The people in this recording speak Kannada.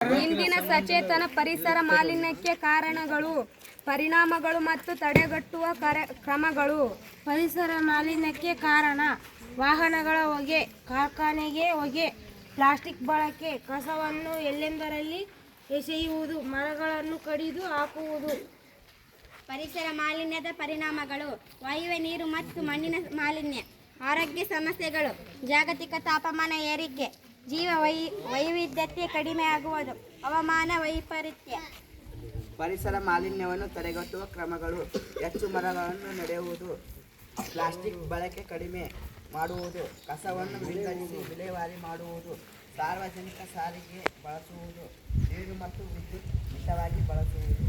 ಇಂದಿನ ಸಚೇತನ ಪರಿಸರ ಮಾಲಿನ್ಯಕ್ಕೆ ಕಾರಣಗಳು, ಪರಿಣಾಮಗಳು ಮತ್ತು ತಡೆಗಟ್ಟುವ ಕ್ರಮಗಳು. ಪರಿಸರ ಮಾಲಿನ್ಯಕ್ಕೆ ಕಾರಣ: ವಾಹನಗಳ ಹೊಗೆ, ಕಾರ್ಖಾನೆಗೆ ಹೊಗೆ, ಪ್ಲಾಸ್ಟಿಕ್ ಬಳಕೆ, ಕಸವನ್ನು ಎಲ್ಲೆಂದರಲ್ಲಿ ಎಸೆಯುವುದು, ಮರಗಳನ್ನು ಕಡಿದು ಹಾಕುವುದು. ಪರಿಸರ ಮಾಲಿನ್ಯದ ಪರಿಣಾಮಗಳು: ವಾಯು, ನೀರು ಮತ್ತು ಮಣ್ಣಿನ ಮಾಲಿನ್ಯ, ಆರೋಗ್ಯ ಸಮಸ್ಯೆಗಳು, ಜಾಗತಿಕ ತಾಪಮಾನ ಏರಿಕೆ, ಜೀವ ವೈವಿಧ್ಯತೆ ಕಡಿಮೆಯಾಗುವುದು, ಹವಾಮಾನ ವೈಪರೀತ್ಯ. ಪರಿಸರ ಮಾಲಿನ್ಯವನ್ನು ತಡೆಗಟ್ಟುವ ಕ್ರಮಗಳು: ಹೆಚ್ಚು ಮರಗಳನ್ನು ನೆಡುವುದು, ಪ್ಲಾಸ್ಟಿಕ್ ಬಳಕೆ ಕಡಿಮೆ ಮಾಡುವುದು, ಕಸವನ್ನು ವಿಂಗಡಿಸಿ ವಿಲೇವಾರಿ ಮಾಡುವುದು, ಸಾರ್ವಜನಿಕ ಸಾರಿಗೆ ಬಳಸುವುದು, ನೀರು ಮತ್ತು ವಿದ್ಯುತ್ ಮಿತವಾಗಿ ಬಳಸುವುದು.